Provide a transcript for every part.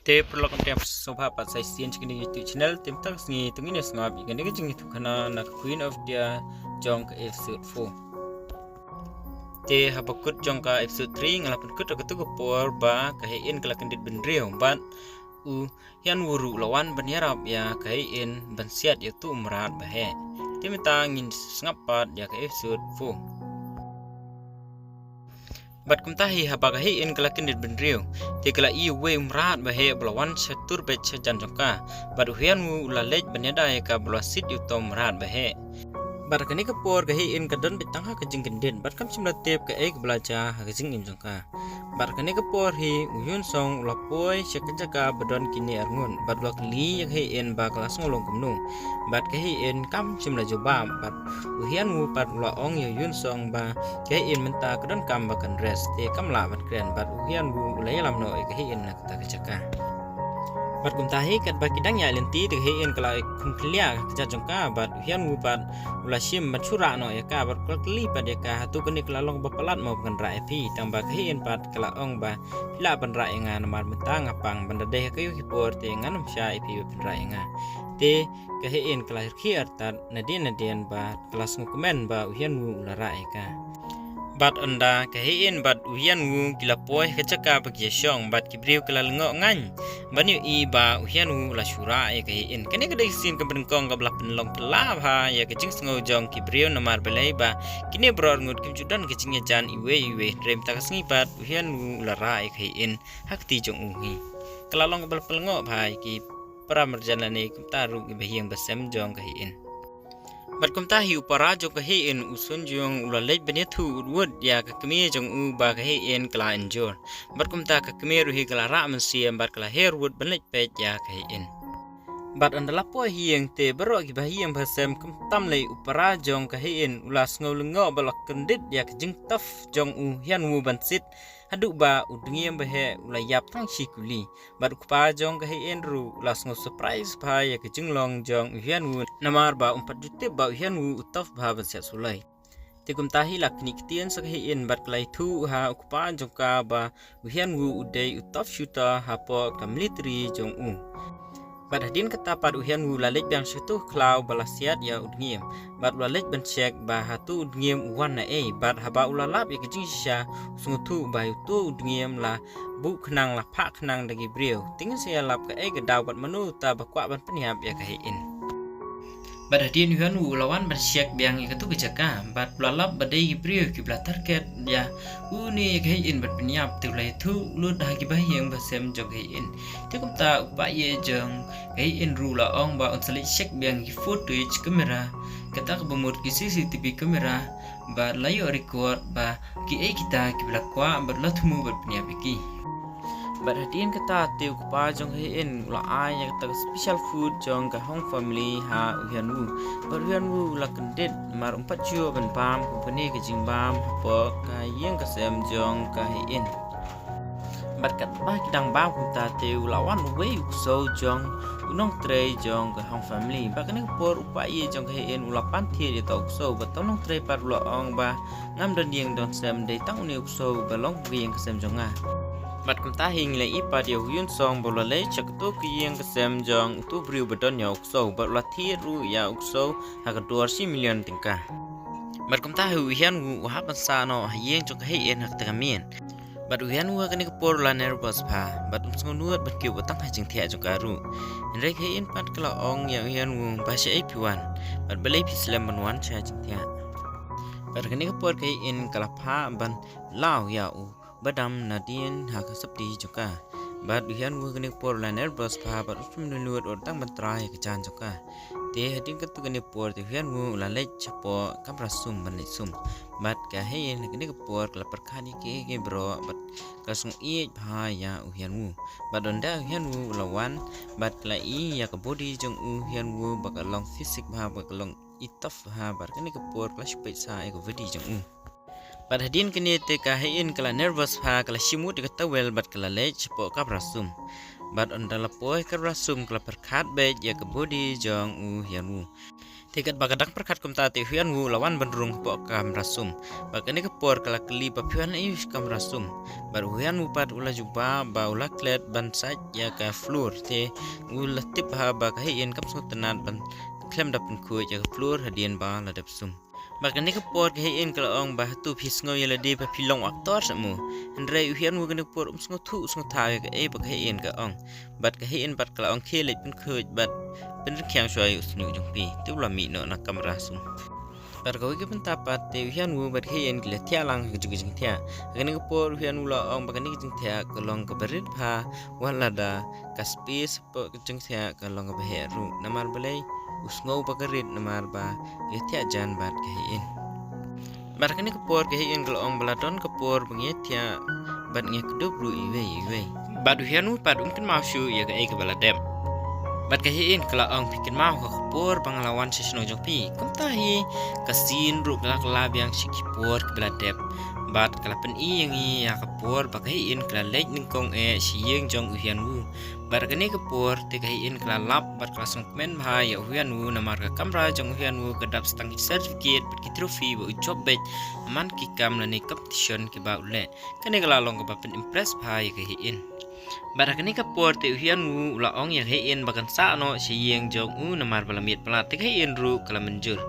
Te perlu kemudian sopa pat saya sian cikin YouTube channel tim tak sengi tunggu ini sengap ikan dia kecing itu karena nak Queen of dia jong ke episode 4. Te habakut jong ke episode 3 ngalapun kut aku tu kepor ba kahin kelakan dit bendrio bat yan wuru lawan banyarap ya kahin bansiat ya tu merat bahe. Te minta ngin sengapat ya ke episode 4. Bat kumtahi habagahi in kalakin dit bendrio te kala I we umrat bahe belawan setur bet sejan jongka bat uhian mu ulalej banyada ka belasit yutom merat bahe bat kani kapor gahi in kadon betangha kajing gendin bat kam simla tep ka ek belaja kajing in jongka bat kani kapor hi uyun song ulapoi sekajaka bedon kini arngun bat blok li yak hi in ba kelas ngolong kumnu bat kahi in kam simla joba bat uhian mu pat ulaong yun song ba kahi in menta kadon kam bakan rest te kam la bat kren bat uhian bu ulay lam no kahi in nak ta kajaka bat kumtahi kat bakidang ya lenti de hi in kala kumklia kaja jongka bat uhian mu bat ulasim bat sura no ya ka bat kli pat ya ka hatu kani kala long bapalat mau kan ra epi tamba kahi in pat kala ong ba pila ban ra nga namar menta ngapang banda deh kayu hipor te nganum sya epi ban ra nga te kahi in kala khiar tat nadien ba kelas ngukumen ba uhian mu ulara ka bat anda kahin bat uhian wu kila poi kecaka bagi syong bat kibriu kala lengok ngan banyu I ba uhian wu la syura kahin kene kada sin ke bengkong ka belak penlong telah ha ya kecing sengo jong kibriu namar belai ba kini bror ngut kim judan kecingnya jan iwe rem tak sengi bat uhian wu la ra kahin hakti jong uhi kala long ka belak pelengok ba ki para merjalane kumtaru ki bahiang basem jong kahin bat kumtahi upara jong kahin usun jong ulalej benetu urwud ya kakemi jong u ba kahin kala enjor bat kumta kakemi ruhi kala ra mensiam bat kala herwood benlej pej ya kahin bat andala po hieng te bero ki bahiang basem kumtam lei upara jong kahin ulas ngolungo balak kendit ya kejing taf jong u hian wu bansit haduk ba udngiem bahe ulayap tang sikuli bat kupa jong kahin ru ulas ngo surprise ba ya kejing long jong hian wu namar ba 4 juta ba hian wu utaf ba bansiat sulai tikum tahi lakni kitian sakahin bat klai thu ha kupa jong ka ba hian wu udai utaf shuta hapo ka military jong u bat hadin kata pad uhian wu lalej bang situ klau balasiat ya udngiem bat lalej ben cek ba hatu udngiem wan na bat haba ulalap ya kejing sya sungutu ba tu udngiem la bu khnang la pha khnang dagi brio tingin saya lap ka gedaw bat menu ta bakwa ban peniap ya kahin bat hadin uhian wu lawan ban cek biang ya ketu kejaka bat lalap badai brio ki bla target ya uni kahin bat peniap tu lai thu lu dah ki bahiang basem jog kahin tikum ta upaye jong kahin ru la ong ba on salik cek biang ki footage kamera kata kebumur ki CCTV kamera ba layo record ba ki kita ki blakwa ba latmu ba peniap ki bat hadin kata tiu kupa jong kahin la ai ya kata special food jong ka hong family ha uhian wu la kendit mar 4 jua ban pam company ke jing bam po ka yeng ka sem jong kahin bat kat ba kidang bam kunta tiu lawan we so jong unong tre jong ka hong family ba kaning por upai jong kahin ulapan thi de tok so ba tonong tre par lo ong ba ngam don yeng don sem de tang ni so ba long yeng ka sem jong a bat kumta hing le ipa dia huyun song bola le chak to kiyeng kesem jong tu briu bedon ya ukso bat la thi ru ya ukso ha ka 2 million tingka bat kumta huian wu ha pan sa no yeng jong he en hak tagamien bat uhian wu ka ni por la nervous pa bat umsngo nuat bat kiu batang ha jing thia jong karu rek he en pat kala ong ya uhian wu ba she ai piwan bat belai pislam banwan cha jing thia bat ka ni por ke en kala pha ban lao ya u badam nadien ha ka sabdi joka bat uhian wu kani por laner bos pa bat usum nulut ortang bantrai ka jan joka te hadin ka tu kani por te uhian wu lalej chapo kamra sum ban sum bat ka hein kani ka por kala perkhani ke bro bat ka sung I bha ya uhian wu bat onda uhian wu lawan bat la I ya ka body jong uhian wu bak long fisik bha bak long itaf ha bat kani ka por kala spai sa e ka vidi jong bat hadin kini te kahin kala nervous ha kala simut de tawel bat kala lech po ka rasum bat ondala poi ka rasum kala perkhat be ya ka body jong u hian wu Tiket bagadak perkat kumta ti huyan wu lawan bandrung po kam rasum. Bagani kepor kala keli papian ius kam rasum. Bar huyan wu pat ula juba ba ula klet ban saj ya ka flur te ula tip ha ba ka hin kam so tenat ban klem dapen ku ya ka flur hadian ba la dap sum. Bagani kepor ka hin kala ong ba tu phis ngo ya la de pa pilong aktor samu. Andre huyan wu gani por sngo thu sngo tha ya ka e ba ka hin ka ong. Bat ka hin bat kala ong khelet pun khuj batเป็นเรื่องช่วยอุสนุจงปีที่เรามีเนาะนักกำราสุแต่ก็วิเป็นตาปัดเที่ยวนูบัดเฮียนกิเลเที่ยลังก็จุกจิงเที่ยกันนี่ก็พอเฮียนูละองบักนี่จิงเที่ยก็ลองกับบริษพาวันละดากัสปีสปกจิงเที่ยก็ลองกับเฮรูน้ำมันเบลัยอุสงเอาบักริษน้ำมันบาเที่ยจานบาดก็เฮียนบัดกันนี่ก็พอก็เฮียนก็ลองบลาดอนก็พอบังเฮียเที่ยบัดเงี้ยก็ดูบลูอีเว่บัดเฮียนูบัดกันมาชูyaก็เอกบลาเดมบัดกะหินกละองพิกินมาหัวขปวดบางลาวันเชชโนจงพีกุมตาฮีกะซีนรูกลากลาเบียงชิกิปวดกบลาเดบบัดกละเป็นอียังอียากปวดบัดกะหินกละเล็กนึงกงชิเยงจงอุเฮียนวูบัดกะนี้กปวดติกะหินกละลับบัดกละสงเมนพายอุเฮียนวูนามารกะกัมราจงอุเฮียนวูกะดับสตังเซอร์ติฟิเคตบัดกิทรฟีบ่จอบเบจมันกิกามละนี่คอมเพติชันกิบาอุเลกะนี้กละลองกะบะเป็นอิมเพรสพายกะหินบัดนี้ก็ปวดติวเฮียนวูละอองอยากให้เอ็นบักันซาโนเชียงจงนามารบลามีดปลาติให้เอ็นรู้กละมันจุร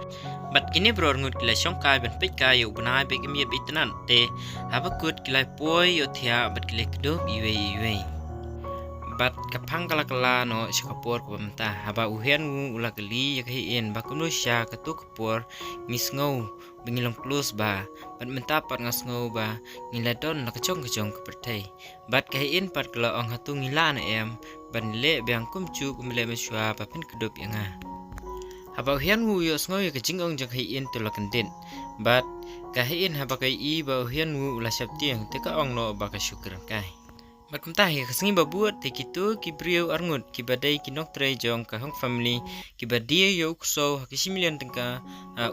บัดกินนี่บรองุดกิเลช่องกายเป็นเป็ดกายอยู่บนายไปกิมีบิดนั้นเตหาบักุดกิเลป่วยอยู่ที่อาบัดกิเลกดูอีเวยบัดกับพังกะละโนชิคปวดกับมันตาหาบะอุเฮียนวูละกลีอยากให้เอ็นบักุนุชากระตุกปวดมิสงูbingilong plus ba bat menta pat ngas ngau ba ngiladon la kecong ke pertai bat kahin pat kala ong hatu ngila na em ban le biang kumcu kumle meswa pa pin kedop yanga haba hian wu yo sngo ye kecing ong jang hin to la kandin bat kahin haba kai i ba hian wu la sapti ang te ka ong no ba ka syukur kai bat kumta he kasingi ba buat te kitu ki brio arngut ki badai ki nok tre jong ka hong family ki badia yo kuso hakisimilian tengka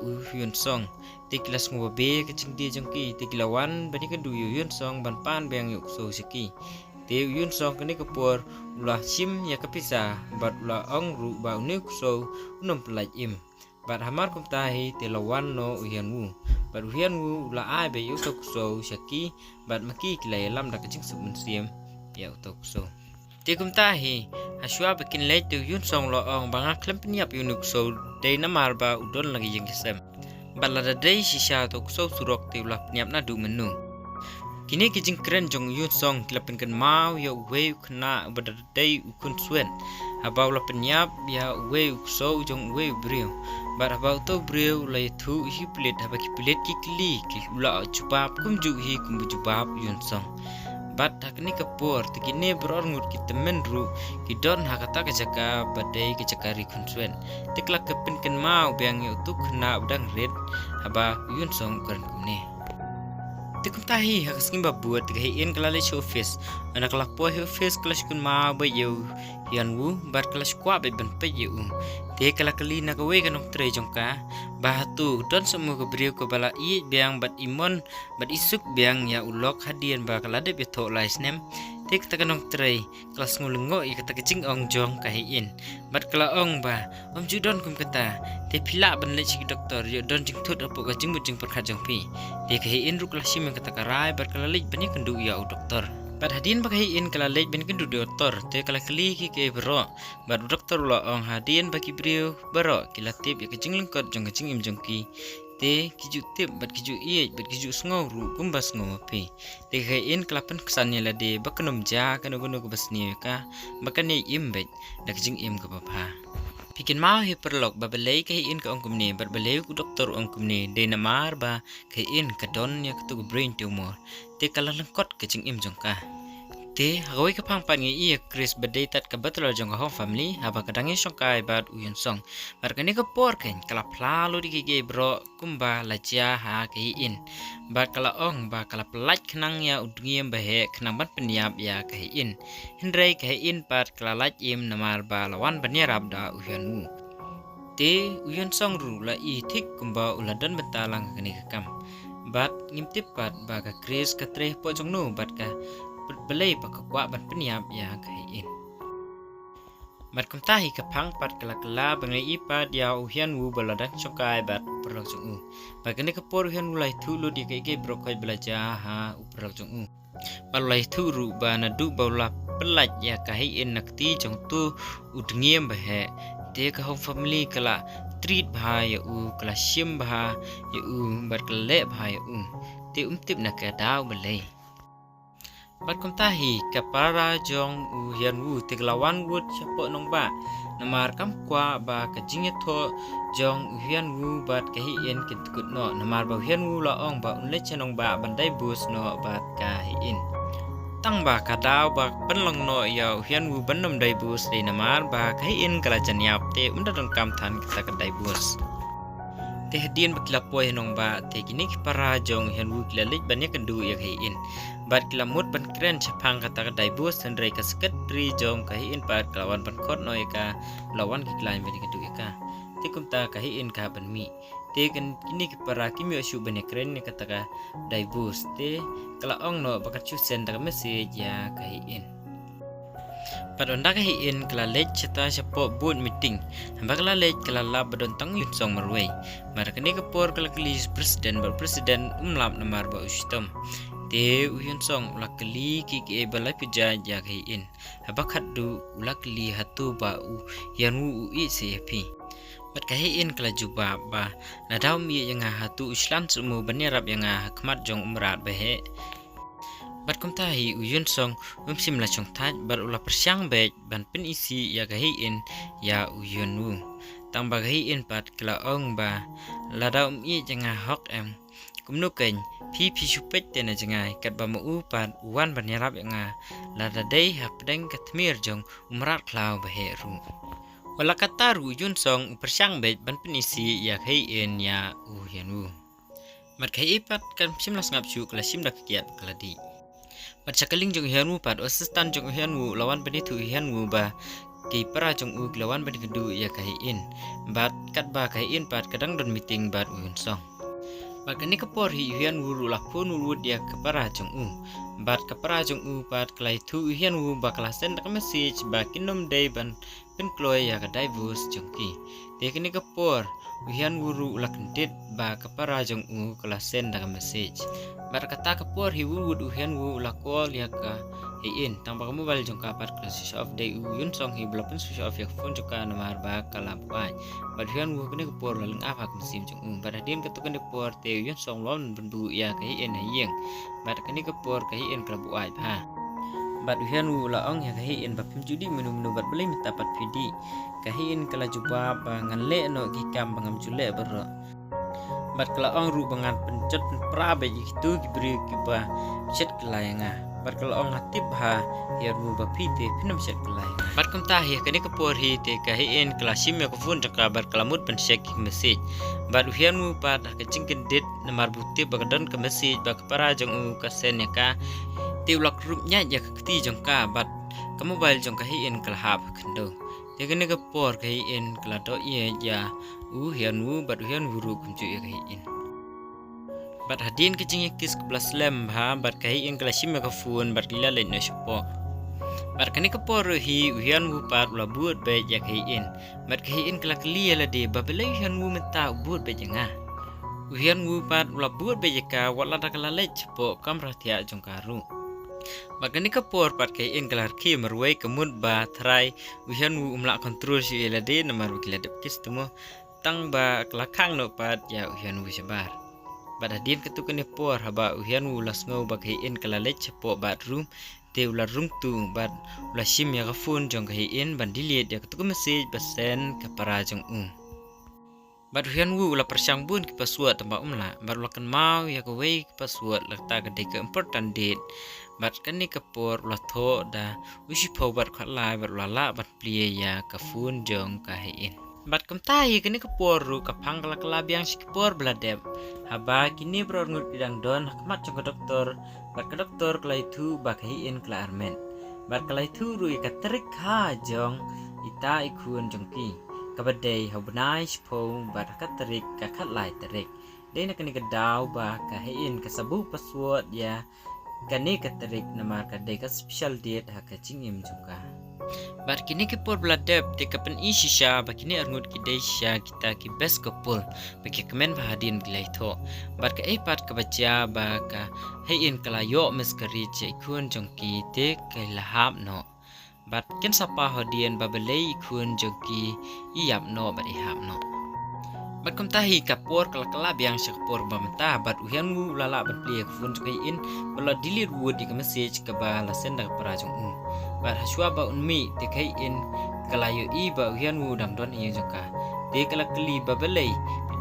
u hyun song te kilas ngo be kecing dia jong ki te kilawan bani ka du yun song ban pan bang yo kuso siki te yun song kani kapur ulah sim ya kapisa bat ulah ong ru ba ne kuso unom pelaj im bat hamar kumta he te lawan no uhian wu bat uhian wu ulah ai be yo kuso siki bat maki kilai lam da kecing subun siam ya utok so tikum tahi haswa bikin late tu yun song lo ong banga klem penyap yunuk so day namar ba udon lagi yang kisem balada day shisha tok so surok ti ulah penyap na du menu kini kijing keren jong yun song klepen kan mau ya we kena badada day ukun swen haba ulah penyap ya we so jong we brio bar haba uto brio lai thu hi plit haba ki plit ki kli ki ulah jubab kum ju hi kum jubab yun song bat hakni kapur tikini berorngut kita menru kidon hakata kejaka badai kejakari kunsuen tiklak kepin ken mau biang utuk kena udang red haba yun song keren kumne tikum tahi hakaskin babuat tigahin kelale showface anak lapo face kelas kun mau bayu yan wu bar kelas kwa be ben payu te kala kali na kawe kanong tre jongka bahatu don semua kebriu ke bala i biang bat imon bat isuk biang ya ulok hadian ba kala de beto laisnem te kata kanong tre kelas ngulungo i kata kecing ong jong kahin bat kala ong ba om judon kum kata te pila ban le cik doktor yo don jing thut apo ka jing bujing perkhat jong pi te kahin ru kelas sim kata karai bat kala lej bani kendu ya doktor bat hadin pakai in kala lej ben kendu doktor te kala kali ki ke bro bat doktor lo ong hadin bagi brio bro kila tip ya kecing lengkot jong kecing im jong ki te kiju tip bat kiju iej bat kiju sngo ru kumbas ngo pi te kain kelapan kesannya la de bakenom ja kanu gunu kubasni ka bakane im bet da kecing im ka papa Pikin mau he perlok babelai kahin ka ong kumne balai ku doktor ong kumne de namar ba kahin ka don ya ketu brain tumor te kala lengkot kecing im jongka te hagoi ka pang pan ngi Chris badai tat ka betul jong ka family haba kadangi songkai bat uyun song bar kani ka por ken kala plalo di ge bro kumba laja ha kahin ba kala ong ba kala pelaj kenang ya udngiem bahe kenang ban penyap ya kahin hindrai kahin pat kala laj im namar ba lawan banyarab da uyun wu te uyun song ru la i thik kumba uladan bentalang kani kam bat ngimtip pat ba ka Chris ka tre po jong nu bat ka belai pakakwa ban penyap ya kain Bat kum tahi kapang pat kala bangai ipat ya uhian wu baladan chokai bat perlok jong u. Bat kene kapor uhian ulai thulu di ke brokoi belajar ha uperlok jong u. Balai thuru ba na du baula pelaj ya kahi in nakti jong tu udngiem bahe. Te ka hong family kala treat bha ya u kala shim bha ya u bat kala bha ya u. Te tip na ka daw balai. Bat kum tahi kapara jong uhian wu tiglawan wud chapo nong ba namar kam kwa ba kajinge tho jong uhian wu bat kahi in kitkut no namar ba uhian wu la ong ba unle chenong ba bandai bus no bat kahi in tang ba kadaw ba penlong no ya uhian wu bandam dai bus de namar ba kahi in kala janyap te undadon kam than kita kadai bus te hadian bakila poy nong ba te kini para jong uhian wu kila lik banyak kendu ya kahi in bat kelamut ban keren chapang kata kadai bus dan rei kasket tri jong kahi in pat kelawan ban khot no eka lawan ki klain bani kedu eka te kumta kahi in ka ban mi te kan kini ki para kimi asu bani keren ni kata ka dai bus te kala ong no bakat chu sen ta message ya kahi in pat onda kahi in kala lech chata chapo board meeting hamba kala lech kala lab badon tang yun song marwei mar kani ka por kala klis president umlap namar ba ustom te uhian song ulakli ki balai puja ja kai in habakhat du ulakli hatu ba u yanu u i sepi bat kai in kala juba ba nadaw mi yang hatu islam sumu banirap yang khmat jong umrat behe bat kum tahi uhian song sim la chong thaj bar ula persyang bek ban pen isi ya kai in ya uhian wu tang ba kai in pat kala ong ba ladaw mi yang hok em kumnuken pi supet tena jengai kat ba mu pat wan banyarap yang lada dei hapdeng katmir jong umrat klau baheru wala kataru yun song persyang bet ban penisi ya kai en ya uhian wu mat kai pat kan simlas ngap chu kala sim dak kiat kala di mat sakaling jong hian wu pat asistan jong hian wu lawan bani thu hian wu ba ki para jong u lawan bani kedu ya kai in bat kat ba kai in pat kadang don meeting bat uyun song Bakani kapor hi hian wuru la pun wuru dia kapara jong u bat kapara jong u bat klai thu hian wu bakla send ka message ba kinom dei ban pen kloy ya ka divus jong ki te kini kapor hian wuru la kendit ba kapara jong u kala send ka message bat kata kapor hi wuru hian wu la call ya ka in tang ba mobile jong ka pat switch off dei u yun song hi blopen switch off ya phone jong ka namar ba kala buai bat hian wu kini kapor la leng apa mesim jong u bat hadin ketukan depor te yun song lon bendu ya kai en hayeng bat kini kapor kai en kala buai ha bat hian wu la ong ya kai en ba pim judi menu bat beli minta pat pidi kai en kala juba ba ngan le no ki kam bangam jule ber bat kala ong ru bangan pencet pra ba gitu kibri kiba chat kala yang bat kala ong hatip ha ya ru ba pite pinam chat kala bat kum ta hi kani kapor hi te kai en kala sim ya ko phone jaka bat kala mut pen check message bat hian wu pat ka cingkin dit namar buti ba kadon ka message ba para jong u ka sen ya ka te ulak rup nya ya ka ti jong ka bat ka mobile jong ka hi en kala hap khando te kani kapor kai en kala do ye ya u hian wu bat hian wuru kum chu ya kai en bat hadin kecing kis ke plus lem ha bat kai en kala sim ka phone bat lila le no support bat kani kapor hi hian wu pat la buat be ya kai en bat kai en kala klia la de ba bele hian wu menta buat be janga hian wu pat la buat be ka wala da kala le po kamra tia jong karu bat kani kapor pat kai en kala ki marwai kemut ba thrai hian wu umla control si la de namar kila de kis tumo tang ba kelakang no pat ya hian wu sebar bat hadin ketukan por haba uhian wu las ngau ba kai en kala le chapo bat room te ula room tu bat ula sim ya ka phone jong kai en ban delete ya ketukan message ba send ka para jong bat uhian wu ula persyang bun ki password tamba umla bat ula kan mau ya ka wei password lakta ka de ka important date bat kan ni ka por ula tho da usi pho bat khat lai bat ula la bat plie ya ka phone jong kai en bat kam tahi kini kapor ru kapang kala biang si kapor beladep haba kini bror ngut bidang don hakmat jong doktor bat ka doktor kelai thu ba kai en kala armen bat kelai thu ru ka trik ha jong ita ikun jong ki kabadai habnai spho bat ka trik ka khat lai trik de na kini ka daw ba ka en ka sabu password ya kani ka trik namar ka de ka special date ha ka chingim jong ka Bar kini kepul beladep te kapen isisha bakini arngut kidesha kita ki best couple bagi kemen bahadin gilai tho. Bar ka epat ka baca ba ka hein kala yo meskari che kun jongki te kai lahap no. Bar ken sapa hodien babelei kun jongki iap no bar ihap no. Bar kum tahi kapur kala biang syakpur bamta bar uhian mu lala bar pli kun jongki in bala dilir wud di message ka ba la senda para jong bar haswa ba unmi te kai in kalayo i ba uhian mu dam don i joka te kala kli ba belai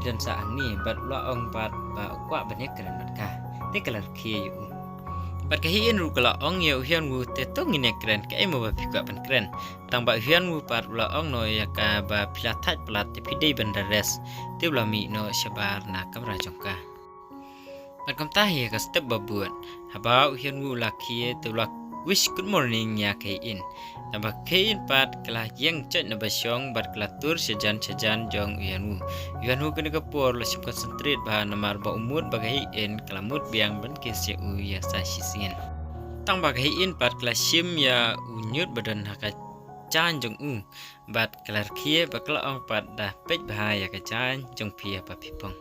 dan sa angni bar la ong bat ba kwa banyak keren mat ka te kala khie yu bar ka hi in ru kala ong ye uhian mu te tong ine keren ka emo ba phika ban keren tang ba uhian mu par la ong no ya ka ba phila that plat te phidei bandares te bla mi no shabar na kamra jongka bar kam tahi ka step babuan haba uhian mu la khie te la wish good morning ya kain naba kain pat kala yang chat naba syong bar kelatur sejan jong uyanmu kena kapur la sim concentrate ba namar ba umur bagai en kelamut biang ban kes ya ya sa sisien tang bagai in pat kala sim ya unyut badan haka chan jong bat kelar khie bakla ong pat dah pej bahaya ka chan jong pia pa pipong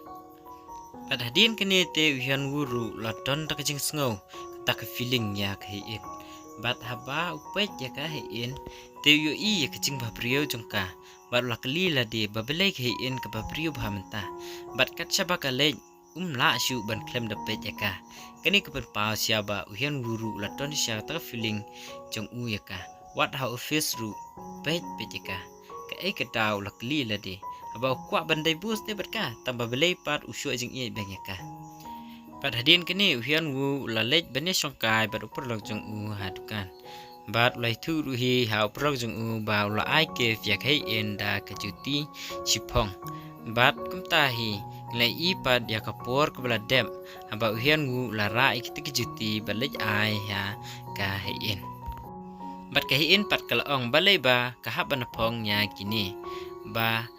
pat hadin kene te uyanmu ru la don ta kajing sngo ta ka feeling ya kain bat haba upet ya ka hein te yo i ya kacing ba priyo jongka bat la kali la de babelai hein ka ba priyo bhamta bat kat saba ka le la shu ban klem da pet ya ka kani ka pa sia ba uhian guru la ton sia ta feeling jong ya ka what how office ru pet ya ka ai ka taw la kali la de haba kwa bandai bus te bat ka tamba belai pat usyo jing i bang ya ka pada hadian kini uhian wu lalej bani songkai bar upur lok jong hadukan bat lai tu ruhi ha upur lok jong ba la ai ke fyak hei enda kejuti sipong bat kumtahi lai i pad ya kapor kebala dem haba uhian wu la rai kita kejuti balej ai ya ka hein bat ka hein pat kalong balai ba ka haban pong nya kini ba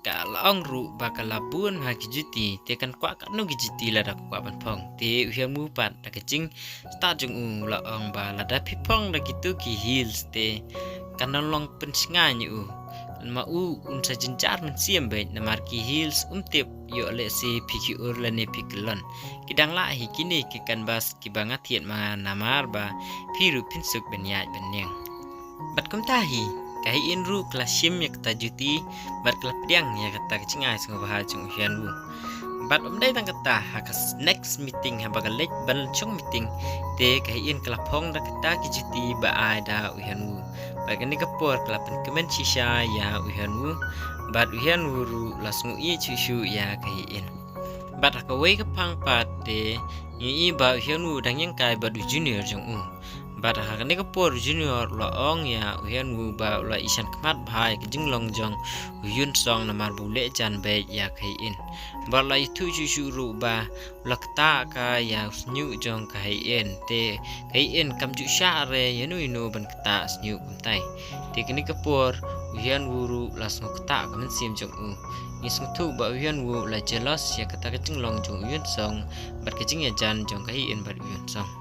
ka laong ru ba ka labun ha kijuti te kan kwa ka no kijuti la da kwa ban phong te uhian mu pat da kaching start jung laong ba la da pipong da gitu ki hills te kan long pensinga nyu ma un sa jinjar men siem be na mar ki hills tip yo le si piki ur la ne piklon kidang la hi kini ki kan bas ki bangat hiet ma namar ba piru pinsuk ben ya ben neng bat kum tahi kai in ru klasim ya kata juti bar klap diang ya kata cingai sung bahal chung hian wu bat dai tang kata hakas next meeting ha bagal lek ban chung meeting te kai in klapong da kata ki juti ba ada hian wu bagan ni kapor klapen kemen shisha ya hian wu bat hian wu ru lasung i chu ya kai in bat ka wei ka pang pat te ni ba hian wu dang yang kai ba du junior jong bat hakani kapur junior la ong ya uhian wu ba la isan kemat bhai ke jinglong jong uyun song namar bule jan be ya khain ba la itu ju ru ba la kta ka ya snyu jong khain te khain kam ju sha re yanu inu ban kta snyu kuntai te kini kapur uhian wu ru la snu kta kamen sim jong ni sung tu ba uhian wu la jealous ya kata ke jinglong jong uyun song bat ke jing ya jan jong khain bat uyun song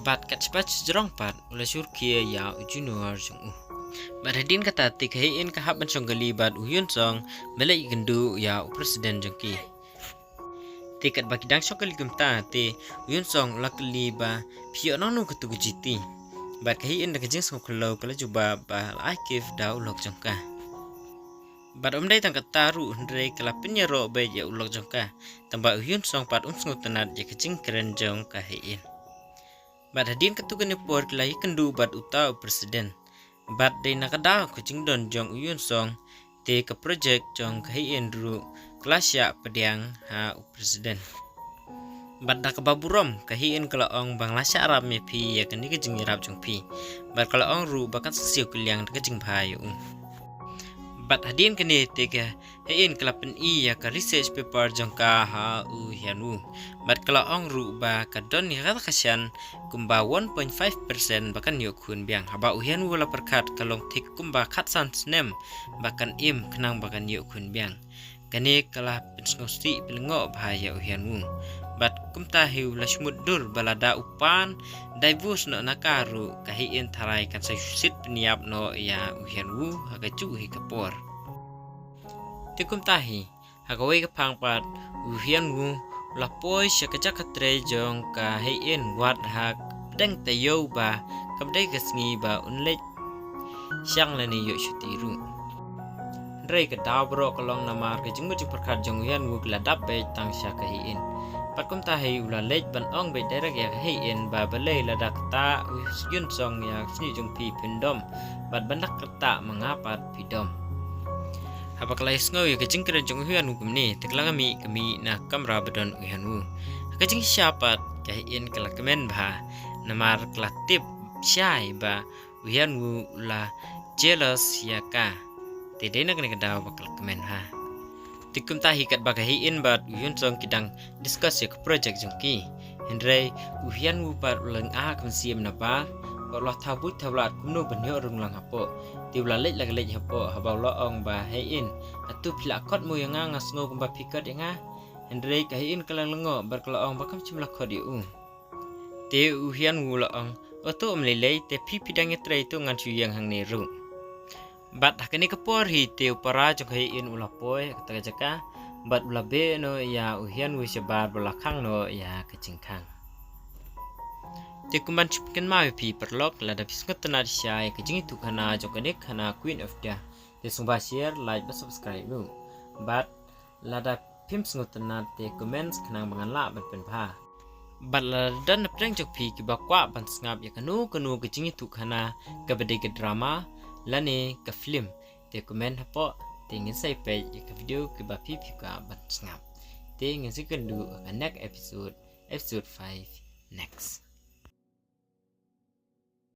bat kat cepat jerong pat oleh surkia ya junior jong bat hadin kata tik hein ka haban song gali bat uyun song belai gendu ya presiden jongki tiket bagi dang song gali gemta te uyun song lakli ba pio nonu ketu jiti bat hein da kejing song kelo kala juba ba akif da ulok jongka bat dai tang kata ru ndrei kala penyero be ya ulok jongka tamba uyun song pat song tenat ya kejing keren jong ka hein bat hadin ketukan ni por kelai kendu bat utau presiden bat dei nakada kucing don jong uyun song te ke project jong kai endru kelas ya pediang ha presiden bat dak baburom kahin kala ong banglasya arab me pi ya kani ke jing rap jong pi bat kala ong ru bakan sesiu kuliang ke jing bhayu bat hadin kene te ke hein kelapen i ya ka research paper jong ka ha hianu bat kala ong ru ba ka don ya kata kasyan kumba 1.5% bahkan yuk kun biang haba uhian wala perkat kalong tik kumba kat san snem bahkan im kenang bahkan yuk kun biang kane kala pensngosti pelengok bahaya uhian wu bat kumta hiu la shmudur balada upan daivus no nakaru kahiin tharai kan sayusit peniap no ya uhian wu hagacu hi kapor tikum tahi hagawai kapang pat uhian wu la poi syakajak katre jong kahiin wat hak deng tayo ba kabdai kasngi ba unlek syang lani yo shutiru Ray ke dabro kolong namar ke jengmu perkat jong uhian wu gladap be tang syakahiin Patkum tahi ula lej ban ong be derek ya kahiin ba balai ladak ta yun song ya sini jong pi pindom bat bandak kerta mengapat pidom Hapak lais ngau ya kejing keren jong uhian wu ni teklang kami na kamra bedon uhian wu kejing syapat kahiin kelakemen ba namar kelatip syai ba uhian wu la jealous ya ka Tidak nak kena kedaw bakal kemen ha. Tikum tahi kat bagahiin bat uyun song kidang discuss ya ke project jongki. Hendrai uhian wupat ulang kem siem napa. Allah tabut tablat kumno benyo rung lang hapo. Ti ulalej lagalej hapo habau loong ba hein. Atu pilakot mo yang ngas ngo kumba pikot yang Hendrai kahiin kalang lengo berkelaong bakam cimlakot yu. Ti uhian wu loong. Oto melilai te pipidang etre itu ngan yang hang neru. Bat hakini kapor hi te upara jok in ulapoy kata jaka bat ulabe no ya uhian wi sebar belakang no ya kecingkang te kumban chipken ma pi perlok lada pisngot tena syai kejing itu kana jok kana queen of the te sumba share like dan subscribe nu bat lada pim sngot tena te comments kenang banganla bat penpa bat lada napreng jok pi kibakwa ban ngap ya kanu kejing itu kana kabede ke drama Lani ke film te komen hapo te ngin sai page ke video ke ba pipi ka bat ngap te ngin sikendu next episode 5 next